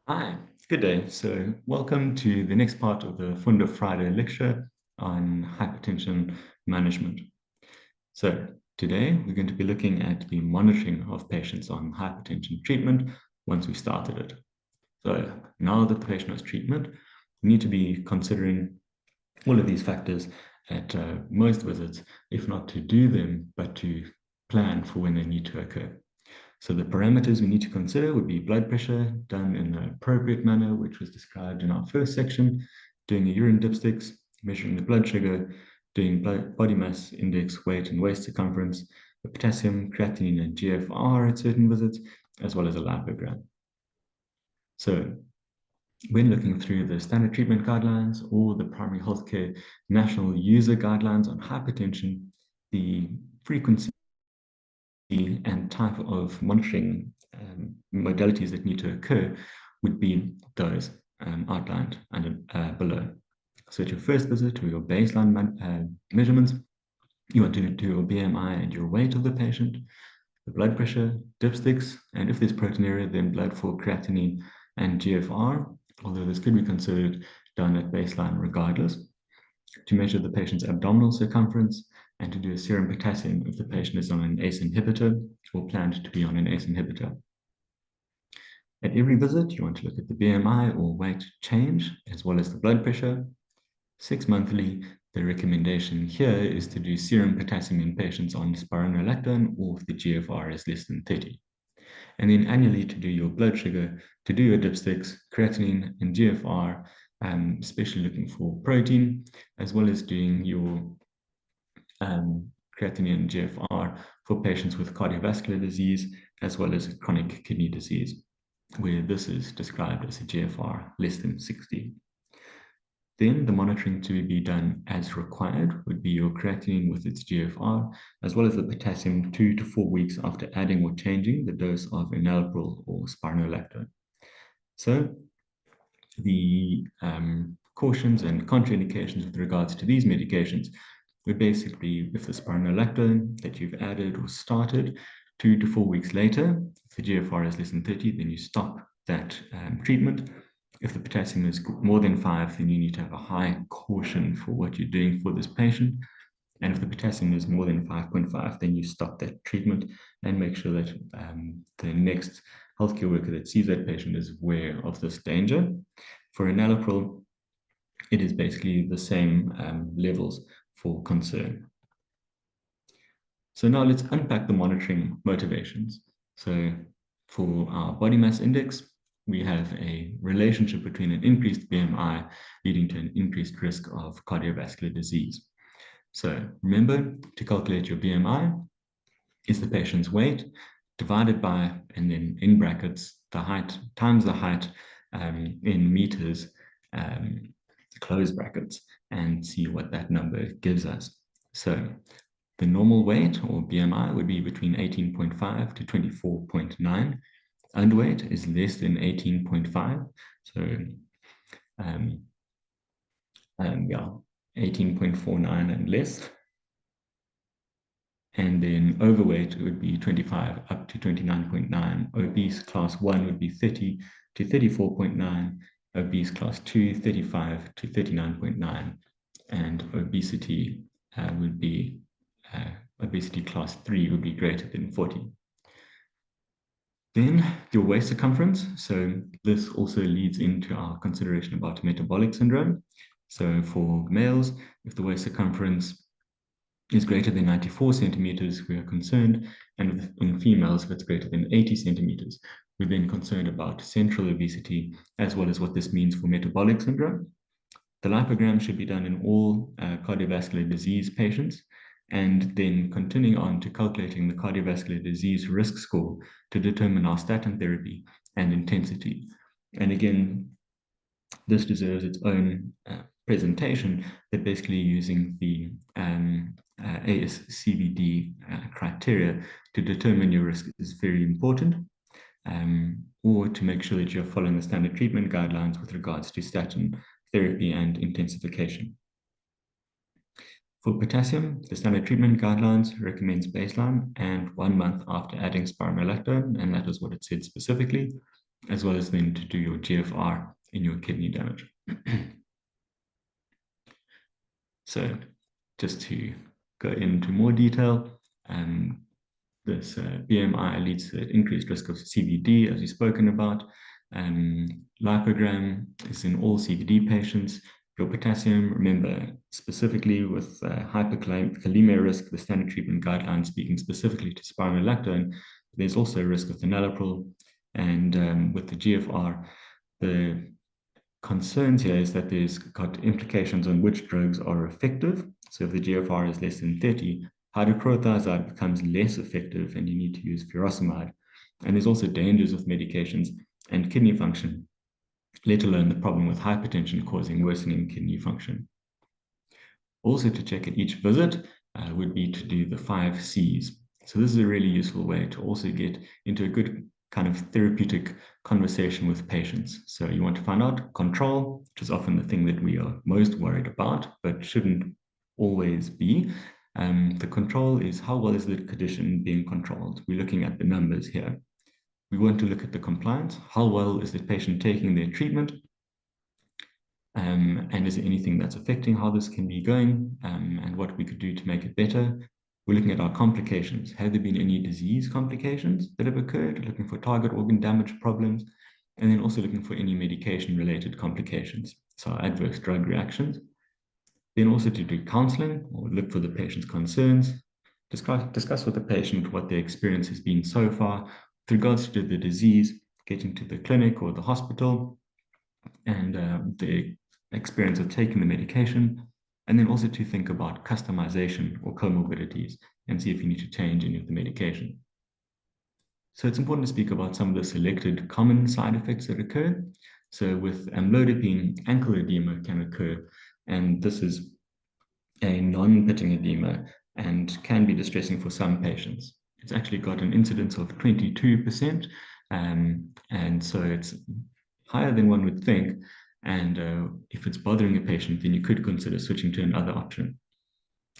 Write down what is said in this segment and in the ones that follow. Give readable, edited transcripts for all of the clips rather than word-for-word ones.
Hi, good day. So, welcome to the next part of the Funda Friday lecture on hypertension management. So, today we're going to be looking at the monitoring of patients on hypertension treatment once we started it. So, now that the patient has treatment, we need to be considering all of these factors at most visits, if not to do them, but to plan for when they need to occur. So the parameters we need to consider would be blood pressure done in an appropriate manner, which was described in our first section, doing a urine dipsticks, measuring the blood sugar, doing body mass index, weight and waist circumference, the potassium, creatinine, and GFR at certain visits, as well as a lipogram. So when looking through the standard treatment guidelines or the primary healthcare national user guidelines on hypertension, the frequency and type of monitoring modalities that need to occur would be those outlined below. So at your first visit or your baseline measurements, you want to do your BMI and your weight of the patient, the blood pressure, dipsticks, and if there's proteinuria, then blood for creatinine and GFR, although this could be considered done at baseline regardless, to measure the patient's abdominal circumference, and to do a serum potassium if the patient is on an ACE inhibitor or planned to be on an ACE inhibitor. At every visit, you want to look at the BMI or weight change, as well as the blood pressure. 6 monthly, the recommendation here is to do serum potassium in patients on spironolactone or if the GFR is less than 30. And then annually to do your blood sugar, to do your dipsticks, creatinine, and GFR, especially looking for protein, as well as doing your creatinine and GFR for patients with cardiovascular disease, as well as chronic kidney disease, where this is described as a GFR less than 60. Then the monitoring to be done as required would be your creatinine with its GFR, as well as the potassium 2 to 4 weeks after adding or changing the dose of enalapril or spironolactone. So the cautions and contraindications with regards to these medications would basically, if the spironolactone that you've added or started 2 to 4 weeks later, if the GFR is less than 30, then you stop that treatment. If the potassium is more than 5, then you need to have a high caution for what you're doing for this patient. And if the potassium is more than 5.5, then you stop that treatment and make sure that the next healthcare worker that sees that patient is aware of this danger. For enalapril, it is basically the same levels for concern. So now let's unpack the monitoring motivations. So for our body mass index, we have a relationship between an increased BMI leading to an increased risk of cardiovascular disease. So remember, to calculate your BMI is the patient's weight divided by, and then in brackets, the height times the height in meters, close brackets, and see what that number gives us. So the normal weight or BMI would be between 18.5 to 24.9. Underweight is less than 18.5. So yeah, 18.49 and less. And then overweight would be 25 up to 29.9. Obese class 1 would be 30 to 34.9. Obese class 2, 35 to 39.9. And obesity would be obesity class 3 would be greater than 40. Then your waist circumference. So this also leads into our consideration about metabolic syndrome. So for males, if the waist circumference is greater than 94 centimeters, we are concerned. And in females, if it's greater than 80 centimeters, we're then concerned about central obesity, as well as what this means for metabolic syndrome. The lipogram should be done in all cardiovascular disease patients, and then continuing on to calculating the cardiovascular disease risk score to determine our statin therapy and intensity. And again, this deserves its own presentation, that basically using the ASCVD criteria to determine your risk is very important, or to make sure that you're following the standard treatment guidelines with regards to statin therapy and intensification. For potassium, the standard treatment guidelines recommends baseline and 1 month after adding spironolactone, and that is what it said specifically. as well as then to do your GFR in your kidney damage. So just to go into more detail, this BMI leads to increased risk of CVD, as we've spoken about. Lipogram is in all CVD patients. Your potassium, remember, specifically with hyperkalemia risk, the standard treatment guidelines speaking specifically to spironolactone, there's also a risk with enalapril. And with the GFR, the concerns here is that there's got implications on which drugs are effective. So if the GFR is less than 30, hydrochlorothiazide becomes less effective and you need to use furosemide. And there's also dangers with medications and kidney function, let alone the problem with hypertension causing worsening kidney function. Also to check at each visit would be to do the 5 C's. So this is a really useful way to also get into a good kind of therapeutic conversation with patients. So you want to find out control, which is often the thing that we are most worried about, but shouldn't always be. The control is how well is the condition being controlled. We're looking at the numbers here. We want to look at the compliance. How well is the patient taking their treatment? And is there anything that's affecting how this can be going, and what we could do to make it better? We're looking at our complications. Have there been any disease complications that have occurred? Looking for target organ damage problems, and then also looking for any medication-related complications, so adverse drug reactions. Then also to do counseling, or look for the patient's concerns, discuss with the patient what their experience has been so far with regards to the disease, getting to the clinic or the hospital, and the experience of taking the medication, and then also to think about customization or comorbidities and see if you need to change any of the medication. So it's important to speak about some of the selected common side effects that occur. So with amlodipine, ankle edema can occur, and this is a non-pitting edema and can be distressing for some patients. It's actually got an incidence of 22%, and so it's higher than one would think. And if it's bothering a patient, then you could consider switching to another option.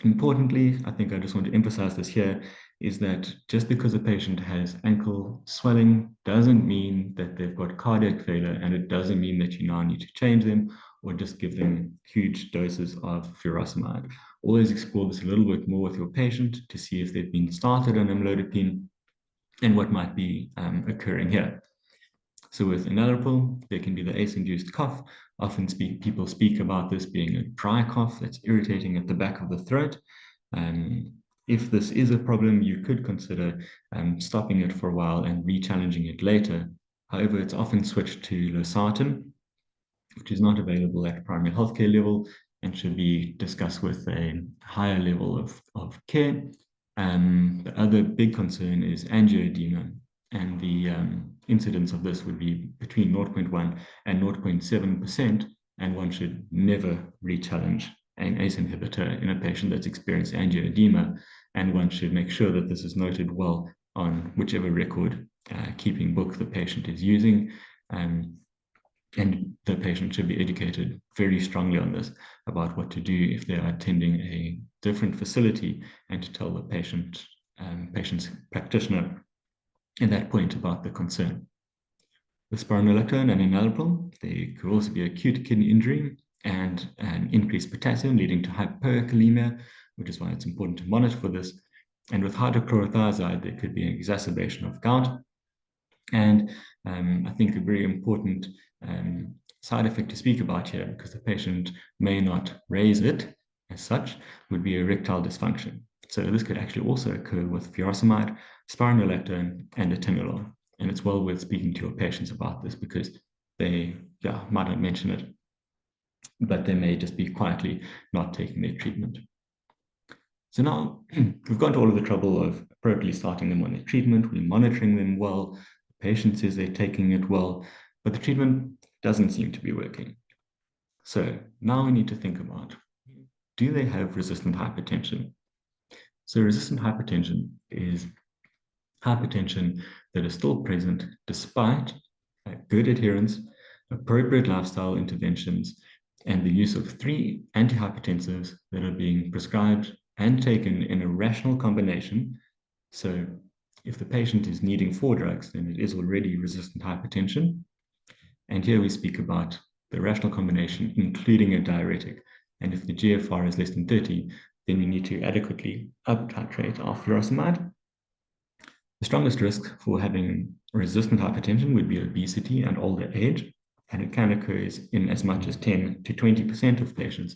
Importantly, I think I just want to emphasize this here, is that just because a patient has ankle swelling doesn't mean that they've got cardiac failure, and it doesn't mean that you now need to change them or just give them huge doses of furosemide. Always explore this a little bit more with your patient to see if they've been started on amlodipine and what might be occurring here. So with enalapril, there can be the ACE-induced cough. Often people speak about this being a dry cough that's irritating at the back of the throat. If this is a problem, you could consider stopping it for a while and re-challenging it later. However, it's often switched to losartan, which is not available at primary healthcare level and should be discussed with a higher level of care. The other big concern is angioedema, and the incidence of this would be between 0.1 and 0.7%, and one should never re-challenge an ACE inhibitor in a patient that's experienced angioedema, and one should make sure that this is noted well on whichever record keeping book the patient is using. And the patient should be educated very strongly on this, about what to do if they are attending a different facility, and to tell the patient's practitioner at that point about the concern. With spironolactone and enalapril, there could also be acute kidney injury and an increased potassium leading to hyperkalemia, which is why it's important to monitor for this. And with hydrochlorothiazide, there could be an exacerbation of gout. And I think a very important side effect to speak about here, because the patient may not raise it as such, would be erectile dysfunction. So this could actually also occur with furosemide, spironolactone, and atenolol. And it's well worth speaking to your patients about this, because they might not mention it, but they may just be quietly not taking their treatment. So now we've gone to all of the trouble of appropriately starting them on their treatment. We're monitoring them well. The patient says they're taking it well, but the treatment doesn't seem to be working. So now we need to think about, do they have resistant hypertension? So resistant hypertension is hypertension that is still present despite good adherence, appropriate lifestyle interventions, and the use of 3 antihypertensives that are being prescribed and taken in a rational combination. So If the patient is needing 4 drugs, then it is already resistant hypertension. And here we speak about the rational combination, including a diuretic. And if the GFR is less than 30, then we need to adequately up-titrate our furosemide. The strongest risk for having resistant hypertension would be obesity and older age, and it can occur in as much as 10 to 20% of patients.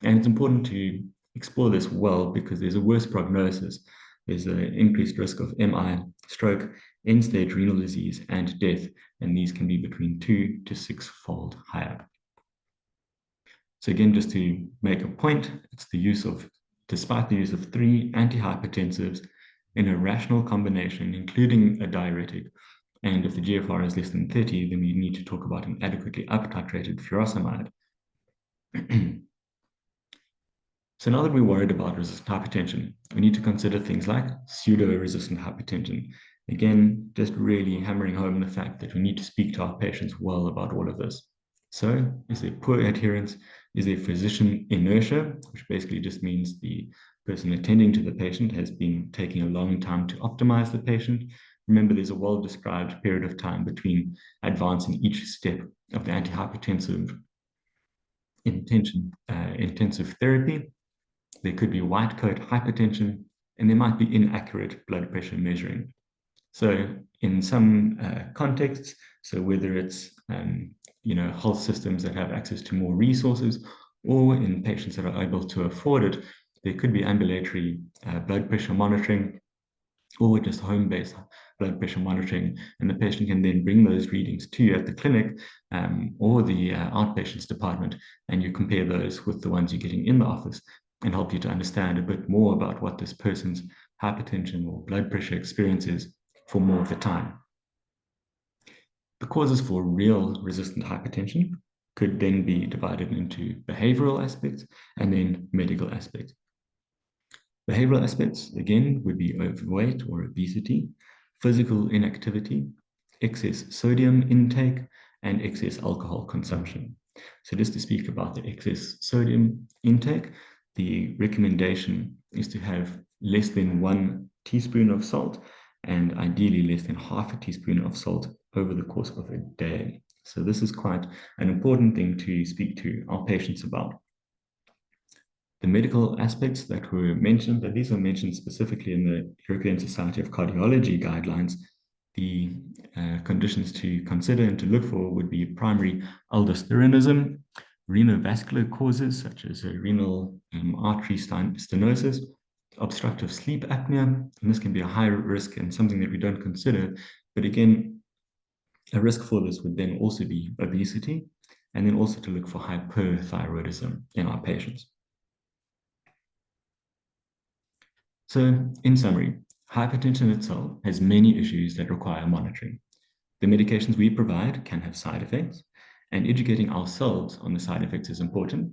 And it's important to explore this well because there's a worse prognosis. There's an increased risk of MI, stroke, end-stage renal disease, and death, and these can be between 2 to 6-fold higher. So again, just to make a point, it's the use of, despite the use of 3 antihypertensives in a rational combination, including a diuretic, and if the GFR is less than 30, then we need to talk about an adequately up-titrated furosemide. So now that we're worried about resistant hypertension, we need to consider things like pseudo-resistant hypertension. Again, just really hammering home the fact that we need to speak to our patients well about all of this. So, is there poor adherence? Is there physician inertia, which basically just means the person attending to the patient has been taking a long time to optimize the patient? Remember, there's a well-described period of time between advancing each step of the antihypertensive intensive therapy. There could be white coat hypertension, and there might be inaccurate blood pressure measuring. So in some contexts, so whether it's health systems that have access to more resources, or in patients that are able to afford it, there could be ambulatory blood pressure monitoring, or just home-based blood pressure monitoring, and the patient can then bring those readings to you at the clinic or the outpatients department, and you compare those with the ones you're getting in the office and help you to understand a bit more about what this person's hypertension or blood pressure experience is for more of the time. The causes for real resistant hypertension could then be divided into behavioral aspects and then medical aspects. Behavioral aspects, again, would be overweight or obesity, physical inactivity, excess sodium intake, and excess alcohol consumption. So just to speak about the excess sodium intake, the recommendation is to have less than 1 teaspoon of salt and ideally less than half a teaspoon of salt over the course of a day. So this is quite an important thing to speak to our patients about. The medical aspects that were mentioned, and these were mentioned specifically in the European Society of Cardiology guidelines, the conditions to consider and to look for would be primary aldosteronism, renovascular causes such as renal artery stenosis, obstructive sleep apnea, and this can be a high risk and something that we don't consider. But again, a risk for this would then also be obesity, and then also to look for hyperthyroidism in our patients. So, in summary, hypertension itself has many issues that require monitoring. The medications we provide can have side effects, and educating ourselves on the side effects is important.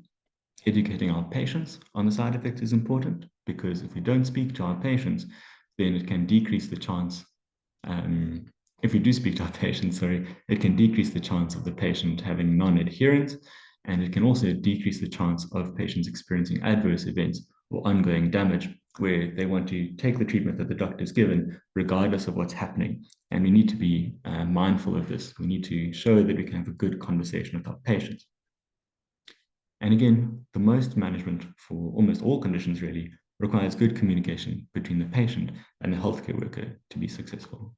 Educating our patients on the side effects is important, because if we don't speak to our patients, then it can decrease the chance, if we do speak to our patients, it can decrease the chance of the patient having non-adherence, and it can also decrease the chance of patients experiencing adverse events or ongoing damage, where they want to take the treatment that the doctor has given, regardless of what's happening. And we need to be mindful of this. We need to show that we can have a good conversation with our patients. And again, the most management for almost all conditions really requires good communication between the patient and the healthcare worker to be successful.